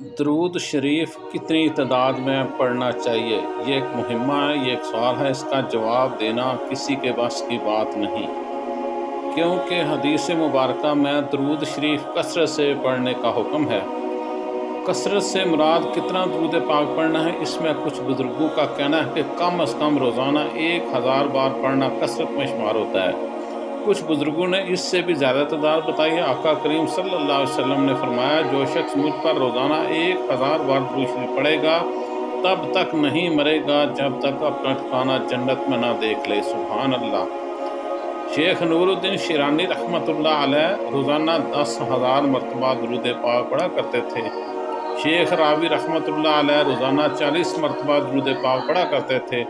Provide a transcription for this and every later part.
درود شریف کتنی تعداد میں پڑھنا چاہیے؟ یہ ایک مہمہ ہے، یہ ایک سوال ہے، اس کا جواب دینا کسی کے بس کی بات نہیں، کیونکہ حدیث مبارکہ میں درود شریف کثرت سے پڑھنے کا حکم ہے۔ کثرت سے مراد کتنا درود پاک پڑھنا ہے؟ اس میں کچھ بزرگوں کا کہنا ہے کہ کم از کم روزانہ 1000 بار پڑھنا کثرت میں شمار ہوتا ہے۔ کچھ بزرگوں نے اس سے بھی زیادہ تعداد بتائی ہے۔ آقا کریم صلی اللہ علیہ وسلم نے فرمایا، جو شخص مجھ پر روزانہ 1000 بار درود شریف پڑھے گا تب تک نہیں مرے گا جب تک اپنا ٹھکانہ جنت میں نہ دیکھ لے۔ سبحان اللہ۔ شیخ نور الدین شیرانی رحمۃ اللہ علیہ روزانہ 10,000 مرتبہ درود پاک پڑھا کرتے تھے۔ شیخ راوی رحمۃ اللہ علیہ روزانہ 40 مرتبہ درود پاک پڑھا کرتے تھے۔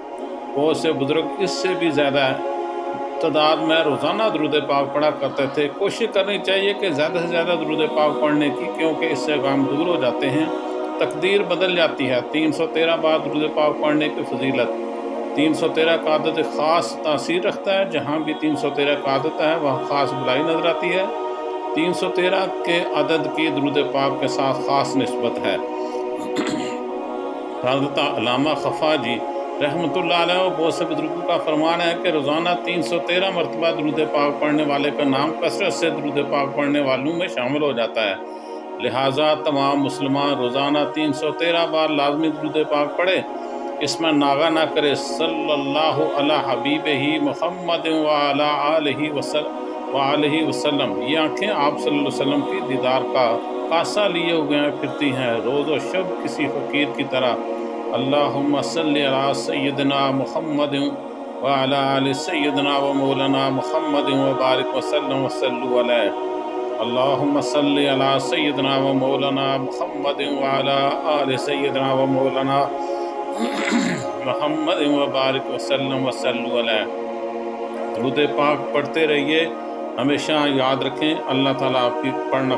بہت سے بزرگ اس سے بھی زیادہ تعداد میں روزانہ درود پاک پڑھا کرتے تھے۔ کوشش کرنی چاہیے کہ زیادہ سے زیادہ درود پاک پڑھنے کی، کیونکہ اس سے غم دور ہو جاتے ہیں، تقدیر بدل جاتی ہے۔ 313 بار درود پاک پڑھنے کی فضیلت۔ 313 کا عدد خاص تاثیر رکھتا ہے، جہاں بھی 313 کا عدد ہے وہاں خاص بلائی نظر آتی ہے۔ 313 کے عدد کی درود پاک کے ساتھ خاص نسبت ہے۔ حضرت علامہ خفا جی رحمۃ اللہ علیہ و بہت سے بزرگوں کا فرمان ہے کہ روزانہ 313 مرتبہ درود پاک پڑھنے والے کا نام کثرت سے درود پاک پڑھنے والوں میں شامل ہو جاتا ہے۔ لہٰذا تمام مسلمان روزانہ 313 بار لازمی درود پاک پڑھے، اس میں ناغہ نہ کرے۔ صلی اللہ علی حبیبہ محمد وعلی آلہ وسلم۔ یہ آنکھیں آپ صلی اللہ علیہ وسلم کی دیدار کا کاسہ لیے ہوئے پھرتی ہیں روز و شب کسی فقیر کی طرح۔ اللہم صلی علی سیدنا محمد وعلی آل سیدنا و مولانا محمد وبارک وسلم وصلو علیہ۔ اللہم صلی علی سیدنا و مولانا محمد وعلی آل سیدنا و مولانا محمد وبارک وسلم وصلو علیہ۔ درود پاک پڑھتے رہیے، ہمیشہ یاد رکھیں اللہ تعالیٰ آپ کی پڑھنا